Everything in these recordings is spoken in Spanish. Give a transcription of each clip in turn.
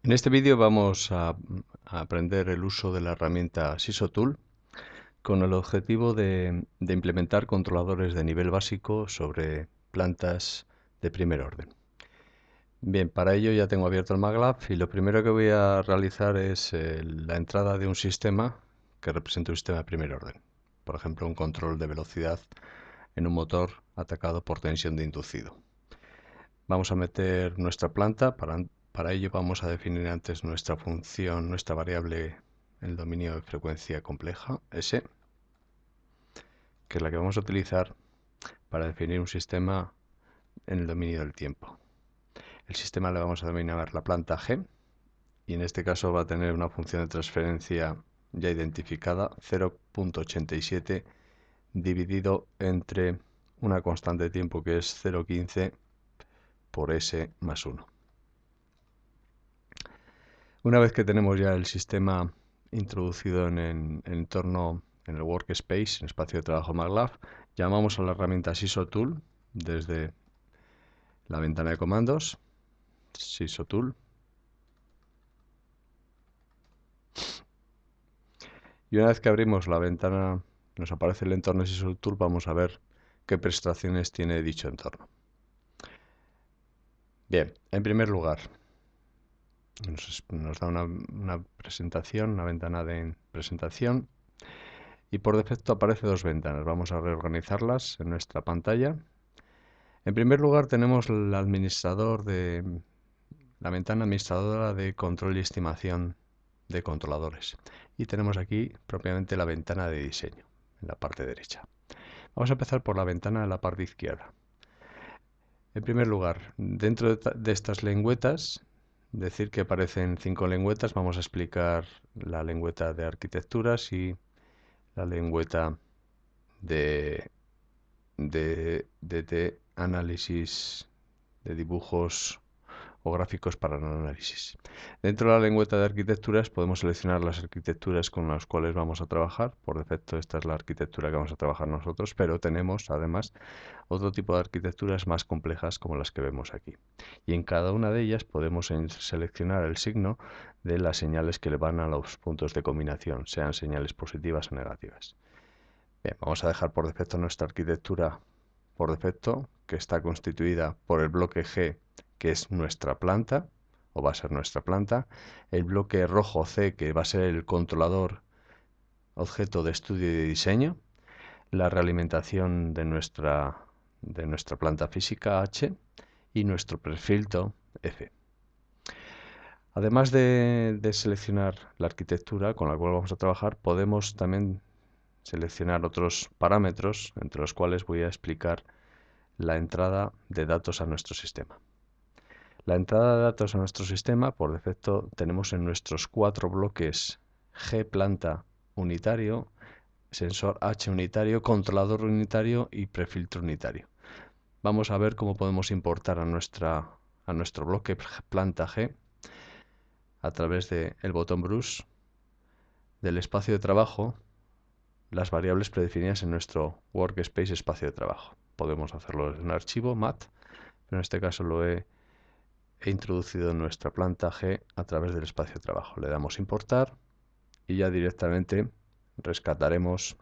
En este vídeo vamos a aprender el uso de la herramienta SISOTool con el objetivo de implementar controladores de nivel básico sobre plantas de primer orden. Bien, para ello ya tengo abierto el MATLAB y lo primero que voy a realizar es la entrada de un sistema que represente un sistema de primer orden. Por ejemplo, un control de velocidad en un motor atacado por tensión de inducido. Vamos a meter nuestra planta. Para ello vamos a definir antes nuestra función, nuestra variable, el dominio de frecuencia compleja, S, que es la que vamos a utilizar para definir un sistema en el dominio del tiempo. El sistema le vamos a denominar la planta G y en este caso va a tener una función de transferencia ya identificada, 0.87 dividido entre una constante de tiempo que es 0.15 por S más 1. Una vez que tenemos ya el sistema introducido en el entorno, en el workspace, en el espacio de trabajo MATLAB, llamamos a la herramienta SISOTool desde la ventana de comandos, SISOTool, y una vez que abrimos la ventana, nos aparece el entorno SISOTool, vamos a ver qué prestaciones tiene dicho entorno. Bien, en primer lugar, nos da una presentación, una ventana de presentación. Y por defecto aparece dos ventanas. Vamos a reorganizarlas en nuestra pantalla. En primer lugar tenemos la ventana administradora de control y estimación de controladores. Y tenemos aquí propiamente la ventana de diseño en la parte derecha. Vamos a empezar por la ventana de la parte izquierda. En primer lugar, dentro de estas lengüetas, decir que aparecen 5 lengüetas, vamos a explicar la lengüeta de arquitecturas y la lengüeta de análisis de dibujos o gráficos para el análisis. Dentro de la lengüeta de arquitecturas podemos seleccionar las arquitecturas con las cuales vamos a trabajar. Por defecto esta es la arquitectura que vamos a trabajar nosotros, pero tenemos además otro tipo de arquitecturas más complejas como las que vemos aquí. Y en cada una de ellas podemos seleccionar el signo de las señales que le van a los puntos de combinación, sean señales positivas o negativas. Bien, vamos a dejar por defecto nuestra arquitectura por defecto, que está constituida por el bloque G, que es nuestra planta, o va a ser nuestra planta, el bloque rojo C, que va a ser el controlador objeto de estudio y de diseño, la realimentación de nuestra planta física H y nuestro prefiltro F. Además de seleccionar la arquitectura con la cual vamos a trabajar, podemos también seleccionar otros parámetros, entre los cuales voy a explicar la entrada de datos a nuestro sistema. La entrada de datos a nuestro sistema, por defecto, tenemos en nuestros 4 bloques G planta unitario, sensor H unitario, controlador unitario y prefiltro unitario. Vamos a ver cómo podemos importar a nuestro bloque planta G a través del botón Brush del espacio de trabajo las variables predefinidas en nuestro workspace espacio de trabajo. Podemos hacerlo en un archivo MAT, pero en este caso lo he introducido en nuestra planta G a través del espacio de trabajo. Le damos importar y ya directamente rescataremos.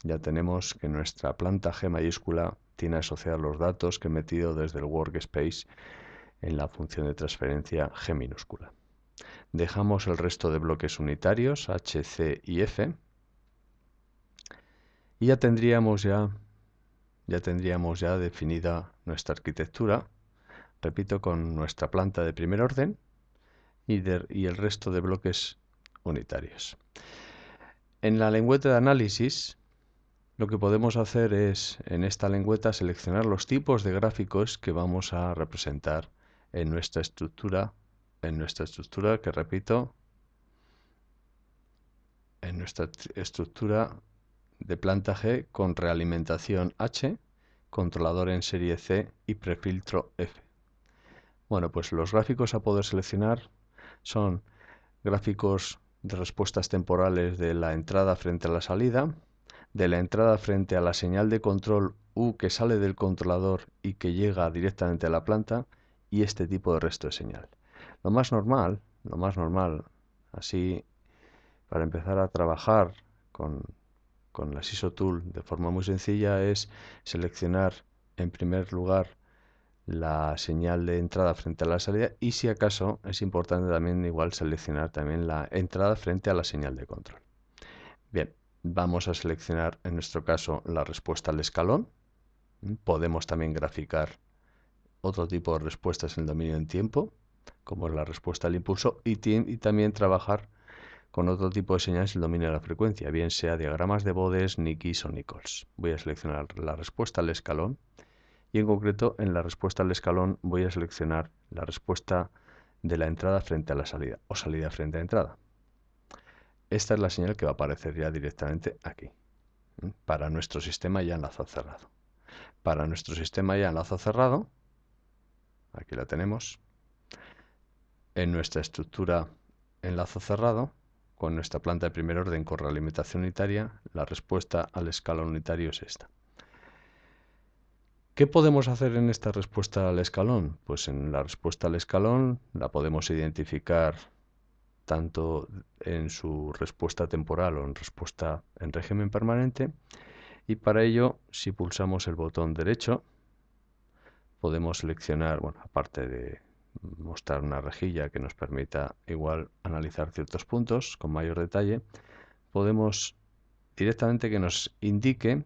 Ya tenemos que nuestra planta G mayúscula tiene asociados los datos que he metido desde el workspace en la función de transferencia G minúscula. Dejamos el resto de bloques unitarios H, C y F y ya tendríamos ya definida nuestra arquitectura, repito, con nuestra planta de primer orden y el resto de bloques unitarios. En la lengüeta de análisis, lo que podemos hacer es, en esta lengüeta, seleccionar los tipos de gráficos que vamos a representar en nuestra estructura que repito, en nuestra estructura de planta G con realimentación H, controlador en serie C y prefiltro F. Bueno, pues los gráficos a poder seleccionar son gráficos de respuestas temporales de la entrada frente a la salida, de la entrada frente a la señal de control U que sale del controlador y que llega directamente a la planta y este tipo de resto de señal. Lo más normal, así para empezar a trabajar con la ISO Tool de forma muy sencilla es seleccionar en primer lugar la señal de entrada frente a la salida y si acaso es importante también igual seleccionar también la entrada frente a la señal de control. Bien, vamos a seleccionar en nuestro caso la respuesta al escalón. Podemos también graficar otro tipo de respuestas en el dominio en tiempo, como es la respuesta al impulso, y también trabajar con otro tipo de señales en el dominio de la frecuencia, bien sea diagramas de Bodes, Nikis o Nichols. Voy a seleccionar la respuesta al escalón y en concreto en la respuesta al escalón voy a seleccionar la respuesta de la entrada frente a la salida o salida frente a entrada. Esta es la señal que va a aparecer ya directamente aquí, para nuestro sistema ya enlazado cerrado. Para nuestro sistema ya enlazado cerrado, aquí la tenemos, en nuestra estructura enlazo cerrado, con nuestra planta de primer orden con realimentación unitaria, la respuesta al escalón unitario es esta. ¿Qué podemos hacer en esta respuesta al escalón? Pues en la respuesta al escalón la podemos identificar tanto en su respuesta temporal o en respuesta en régimen permanente, y para ello, si pulsamos el botón derecho, podemos seleccionar, bueno, aparte de mostrar una rejilla que nos permita igual analizar ciertos puntos con mayor detalle, podemos directamente que nos indique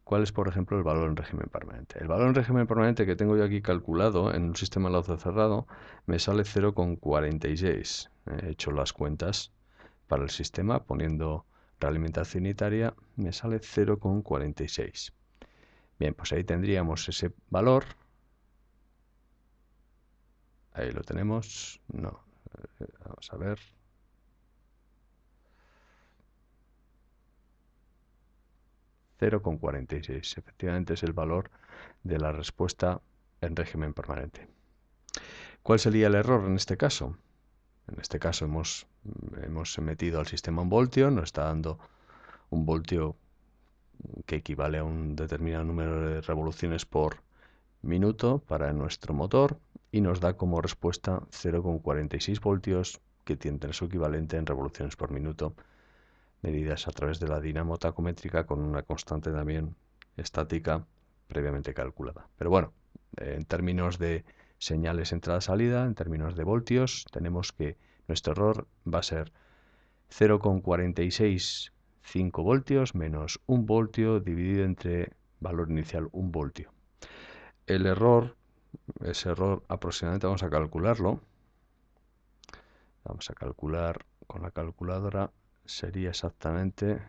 cuál es, por ejemplo, el valor en régimen permanente. El valor en régimen permanente que tengo yo aquí calculado en un sistema enlace cerrado me sale 0,46. He hecho las cuentas para el sistema poniendo realimentación unitaria, me sale 0,46. Bien, pues ahí tendríamos ese valor. Ahí lo tenemos. No, vamos a ver. $0,46. Efectivamente es el valor de la respuesta en régimen permanente. ¿Cuál sería el error en este caso? En este caso hemos metido al sistema un voltio, nos está dando un voltio que equivale a un determinado número de revoluciones por minuto para nuestro motor y nos da como respuesta 0,46 voltios, que tiene su equivalente en revoluciones por minuto medidas a través de la dinamo tacométrica con una constante también estática previamente calculada. Pero bueno, en términos de señales entrada-salida, en términos de voltios, tenemos que nuestro error va a ser 0,465 voltios menos 1 voltio dividido entre valor inicial 1 voltio. El error, ese error aproximadamente vamos a calcularlo. Vamos a calcular con la calculadora, sería exactamente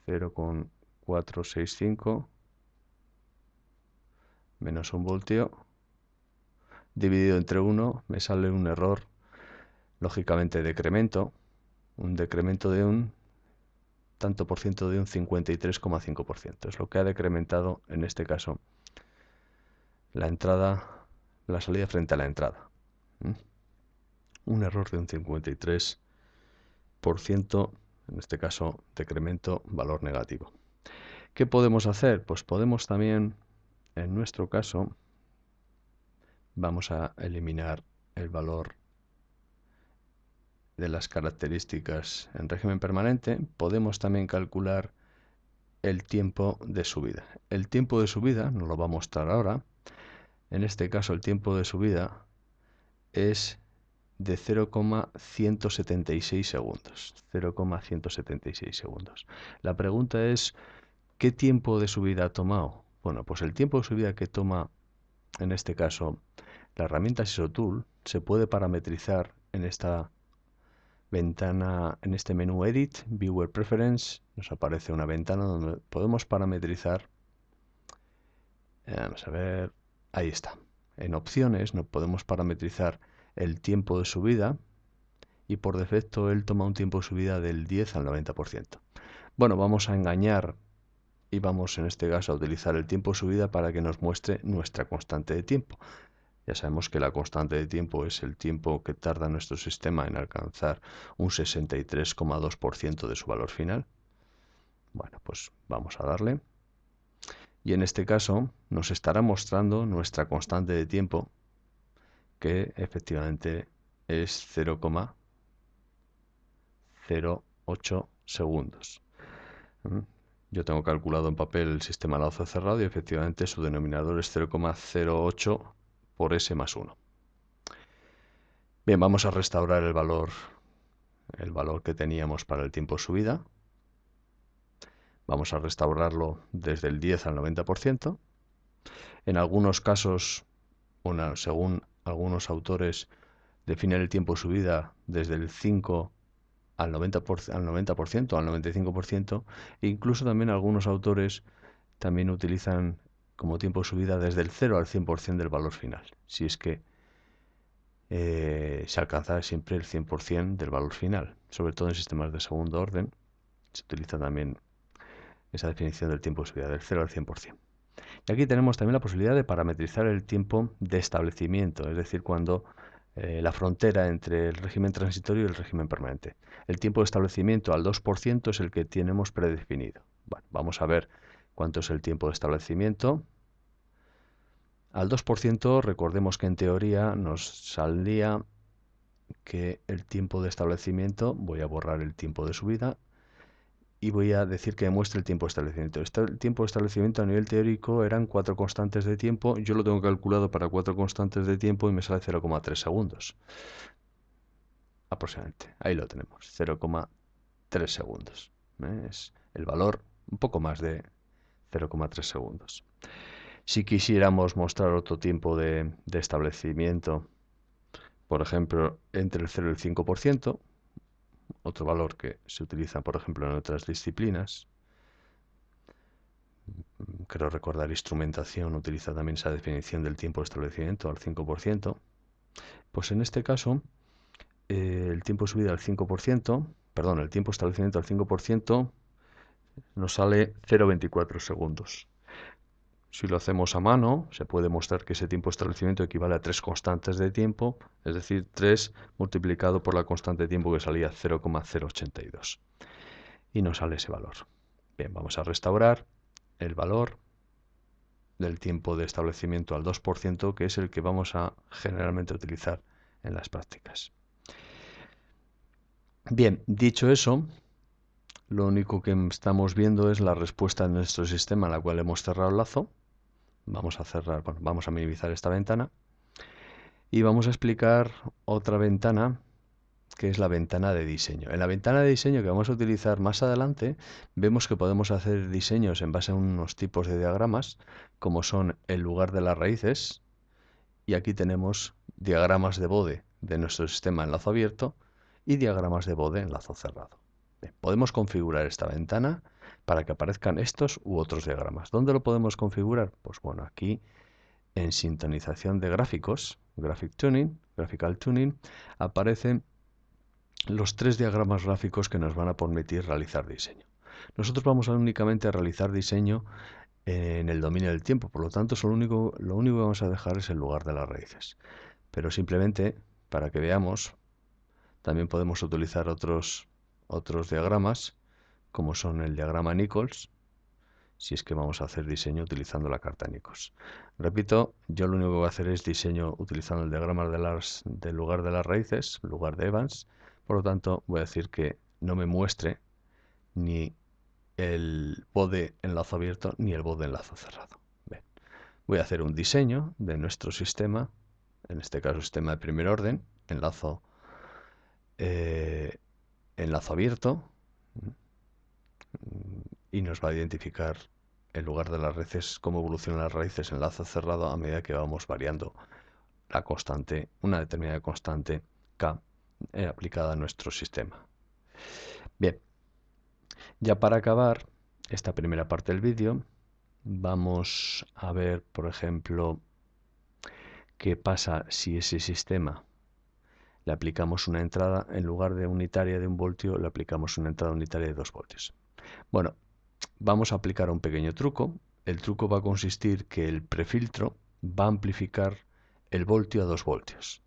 0,465 menos 1 voltio dividido entre 1, me sale un error, lógicamente decremento, un decremento de un tanto por ciento de un 53,5%. Es lo que ha decrementado en este caso la entrada, la salida frente a la entrada. Un error de un 53%, en este caso decremento, valor negativo. ¿Qué podemos hacer? Pues podemos también, en nuestro caso, vamos a eliminar el valor de las características en régimen permanente. Podemos también calcular el tiempo de subida. El tiempo de subida nos lo va a mostrar ahora. En este caso el tiempo de subida es de 0,176 segundos. 0,176 segundos. La pregunta es, ¿qué tiempo de subida ha tomado? Bueno, pues el tiempo de subida que toma, en este caso, la herramienta ISO Tool, se puede parametrizar en esta ventana, en este menú Edit, Viewer Preference, nos aparece una ventana donde podemos parametrizar. Vamos a ver, ahí está. En opciones nos podemos parametrizar el tiempo de subida y por defecto él toma un tiempo de subida del 10 al 90%. Bueno, vamos a engañar y vamos en este caso a utilizar el tiempo de subida para que nos muestre nuestra constante de tiempo. Ya sabemos que la constante de tiempo es el tiempo que tarda nuestro sistema en alcanzar un 63,2% de su valor final. Bueno, pues vamos a darle. Y en este caso nos estará mostrando nuestra constante de tiempo, que efectivamente es 0,08 segundos. Yo tengo calculado en papel el sistema lazo cerrado y efectivamente su denominador es 0,08 por S más 1. Bien, vamos a restaurar el valor que teníamos para el tiempo de subida. Vamos a restaurarlo desde el 10 al 90%. En algunos casos, según algunos autores, definen el tiempo de subida desde el 5 al 90%, al 95%, e incluso también algunos autores también utilizan como tiempo de subida desde el 0 al 100% del valor final. Si es que se alcanza siempre el 100% del valor final, sobre todo en sistemas de segundo orden, se utiliza también esa definición del tiempo de subida, del 0 al 100%. Y aquí tenemos también la posibilidad de parametrizar el tiempo de establecimiento, es decir, cuando la frontera entre el régimen transitorio y el régimen permanente. El tiempo de establecimiento al 2% es el que tenemos predefinido. Bueno, vamos a ver cuánto es el tiempo de establecimiento. Al 2%, recordemos que en teoría nos saldría que el tiempo de establecimiento, voy a borrar el tiempo de subida, y voy a decir que muestre el tiempo de establecimiento. El tiempo de establecimiento a nivel teórico eran 4 constantes de tiempo. Yo lo tengo calculado para 4 constantes de tiempo y me sale 0,3 segundos. Aproximadamente. Ahí lo tenemos. 0,3 segundos. Es el valor un poco más de 0,3 segundos. Si quisiéramos mostrar otro tiempo de establecimiento, por ejemplo, entre el 0 y el 5%, otro valor que se utiliza, por ejemplo, en otras disciplinas. Creo recordar instrumentación utiliza también esa definición del tiempo de establecimiento al 5%. Pues en este caso, el tiempo de subida al 5%, perdón, el tiempo de establecimiento al 5% nos sale 0,24 segundos. Si lo hacemos a mano, se puede mostrar que ese tiempo de establecimiento equivale a 3 constantes de tiempo, es decir, 3 multiplicado por la constante de tiempo que salía 0,082. Y nos sale ese valor. Bien, vamos a restaurar el valor del tiempo de establecimiento al 2%, que es el que vamos a generalmente utilizar en las prácticas. Bien, dicho eso, lo único que estamos viendo es la respuesta de nuestro sistema a la cual hemos cerrado el lazo. Vamos a cerrar, bueno, vamos a minimizar esta ventana y vamos a explicar otra ventana que es la ventana de diseño. En la ventana de diseño que vamos a utilizar más adelante, vemos que podemos hacer diseños en base a unos tipos de diagramas, como son el lugar de las raíces, y aquí tenemos diagramas de Bode de nuestro sistema en lazo abierto y diagramas de Bode en lazo cerrado. Bien, podemos configurar esta ventana para que aparezcan estos u otros diagramas. ¿Dónde lo podemos configurar? Pues bueno, aquí en sintonización de gráficos, Graphical Tuning, aparecen los 3 diagramas gráficos que nos van a permitir realizar diseño. Nosotros vamos únicamente a realizar diseño en el dominio del tiempo, por lo tanto lo único que vamos a dejar es el lugar de las raíces. Pero simplemente, para que veamos, también podemos utilizar otros diagramas, como son el diagrama Nichols, si es que vamos a hacer diseño utilizando la carta Nichols. Repito, yo lo único que voy a hacer es diseño utilizando el diagrama del lugar de las raíces, lugar de Evans. Por lo tanto, voy a decir que no me muestre ni el Bode en lazo abierto ni el Bode en lazo cerrado. Bien. Voy a hacer un diseño de nuestro sistema, en este caso sistema de primer orden, en lazo abierto, y nos va a identificar el lugar de las raíces, cómo evolucionan las raíces en lazo cerrado a medida que vamos variando la constante, una determinada constante K aplicada a nuestro sistema. Bien, ya para acabar esta primera parte del vídeo, vamos a ver, por ejemplo, qué pasa si ese sistema le aplicamos una entrada, en lugar de unitaria de 1 voltio, le aplicamos una entrada unitaria de 2 voltios. Bueno, vamos a aplicar un pequeño truco. El truco va a consistir que el prefiltro va a amplificar el voltio a 2 voltios.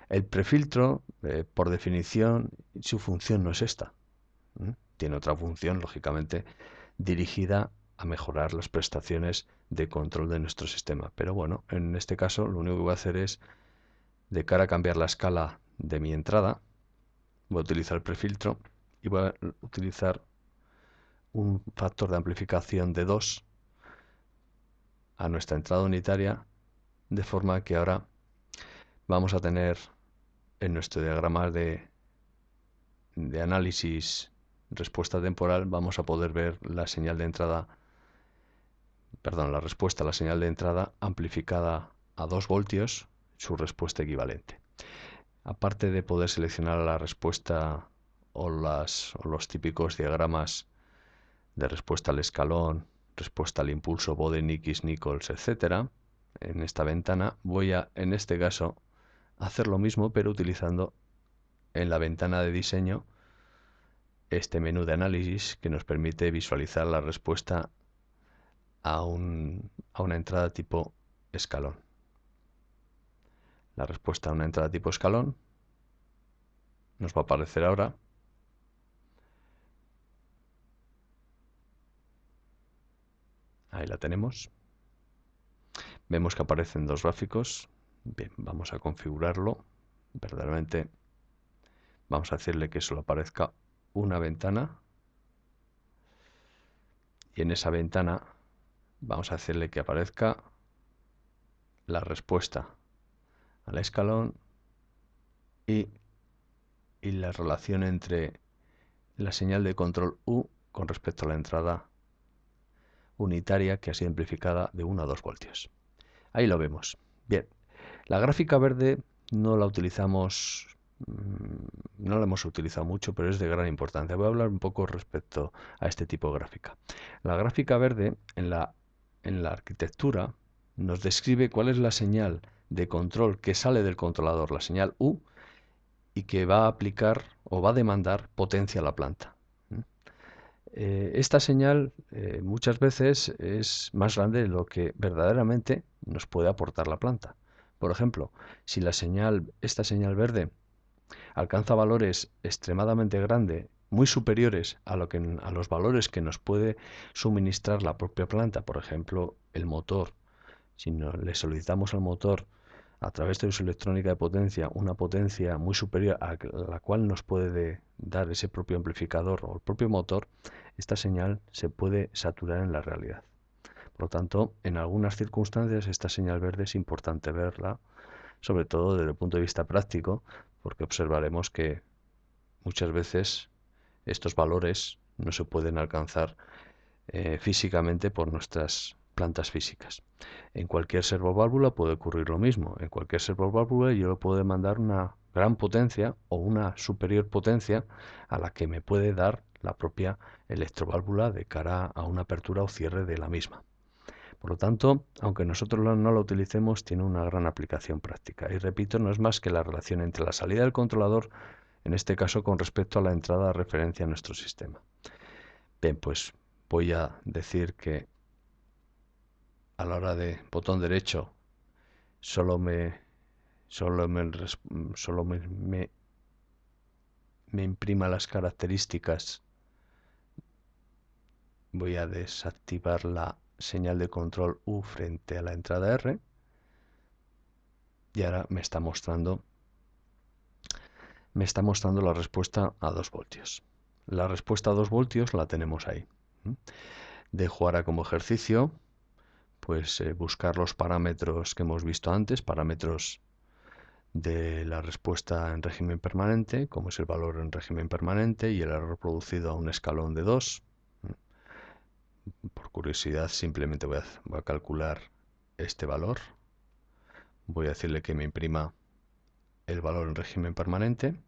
El prefiltro, por definición, su función no es esta. Tiene otra función, lógicamente, dirigida a mejorar las prestaciones de control de nuestro sistema. Pero bueno, en este caso lo único que voy a hacer es de cara a cambiar la escala de mi entrada, voy a utilizar el prefiltro y voy a utilizar un factor de amplificación de 2 a nuestra entrada unitaria, de forma que ahora vamos a tener en nuestro diagrama de análisis respuesta temporal, vamos a poder ver la señal de entrada, perdón, la respuesta a la señal de entrada amplificada a 2 voltios, su respuesta equivalente. Aparte de poder seleccionar la respuesta o los típicos diagramas de respuesta al escalón, respuesta al impulso Bode-Nichols, etc., en esta ventana voy a, en este caso, hacer lo mismo, pero utilizando en la ventana de diseño este menú de análisis que nos permite visualizar la respuesta a una entrada tipo escalón. La respuesta a una entrada tipo escalón nos va a aparecer ahora. Ahí la tenemos. Vemos que aparecen dos gráficos. Bien, vamos a configurarlo. Verdaderamente vamos a decirle que solo aparezca una ventana. Y en esa ventana vamos a decirle que aparezca la respuesta al escalón y la relación entre la señal de control U con respecto a la entrada unitaria que ha sido amplificada de 1 a 2 voltios. Ahí lo vemos. Bien, la gráfica verde no la utilizamos, no la hemos utilizado mucho, pero es de gran importancia. Voy a hablar un poco respecto a este tipo de gráfica. La gráfica verde en la arquitectura nos describe cuál es la señal de control que sale del controlador, la señal U, y que va a aplicar o va a demandar potencia a la planta. Esta señal muchas veces es más grande de lo que verdaderamente nos puede aportar la planta. Por ejemplo, si esta señal verde alcanza valores extremadamente grandes, muy superiores a los valores que nos puede suministrar la propia planta, por ejemplo, el motor, si le solicitamos al motor a través de su electrónica de potencia una potencia muy superior a la cual nos puede dar ese propio amplificador o el propio motor, esta señal se puede saturar en la realidad. Por lo tanto, en algunas circunstancias esta señal verde es importante verla, sobre todo desde el punto de vista práctico, porque observaremos que muchas veces estos valores no se pueden alcanzar físicamente por nuestras plantas físicas. En cualquier servoválvula puede ocurrir lo mismo. En cualquier servoválvula yo le puedo demandar una gran potencia o una superior potencia a la que me puede dar la propia electroválvula de cara a una apertura o cierre de la misma. Por lo tanto, aunque nosotros no lo utilicemos, tiene una gran aplicación práctica. Y repito, no es más que la relación entre la salida del controlador, en este caso con respecto a la entrada de referencia a nuestro sistema. Bien, pues voy a decir que a la hora de botón derecho solo me imprima las características. Voy a desactivar la señal de control U frente a la entrada R y ahora me está mostrando la respuesta a 2 voltios. La respuesta a 2 voltios la tenemos ahí. Dejo ahora como ejercicio pues buscar los parámetros que hemos visto antes, parámetros de la respuesta en régimen permanente, como es el valor en régimen permanente y el error producido a un escalón de 2. Por curiosidad simplemente voy a calcular este valor. Voy a decirle que me imprima el valor en régimen permanente.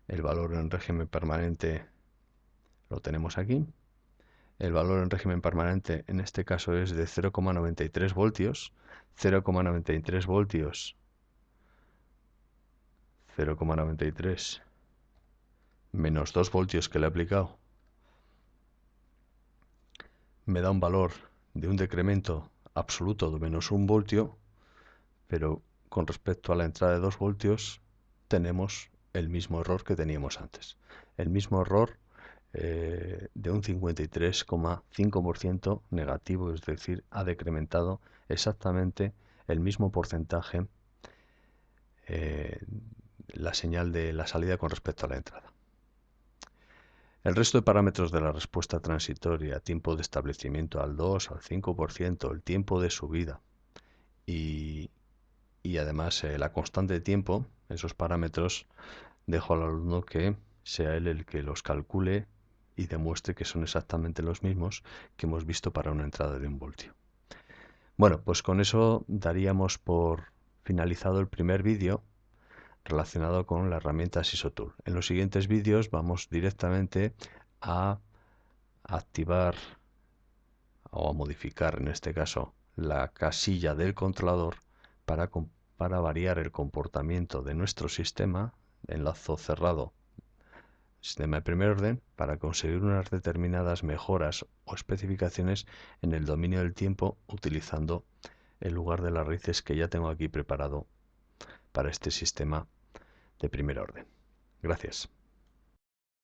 El valor en régimen permanente lo tenemos aquí. El valor en régimen permanente en este caso es de 0,93 voltios. 0,93 voltios. 0,93 menos 2 voltios que le he aplicado me da un valor de un decremento absoluto de menos 1 voltio, pero con respecto a la entrada de 2 voltios tenemos el mismo error que teníamos antes. El mismo error de un 53,5% negativo, es decir, ha decrementado exactamente el mismo porcentaje la señal de la salida con respecto a la entrada. El resto de parámetros de la respuesta transitoria, tiempo de establecimiento al 2, al 5%, el tiempo de subida y además la constante de tiempo, esos parámetros, dejo al alumno que sea él el que los calcule y demuestre que son exactamente los mismos que hemos visto para una entrada de 1 voltio. Bueno, pues con eso daríamos por finalizado el primer vídeo relacionado con la herramienta SISOTOOL. En los siguientes vídeos vamos directamente a activar o a modificar, en este caso, la casilla del controlador para variar el comportamiento de nuestro sistema, enlazo cerrado, sistema de primer orden, para conseguir unas determinadas mejoras o especificaciones en el dominio del tiempo utilizando el lugar de las raíces que ya tengo aquí preparado para este sistema de primer orden. Gracias.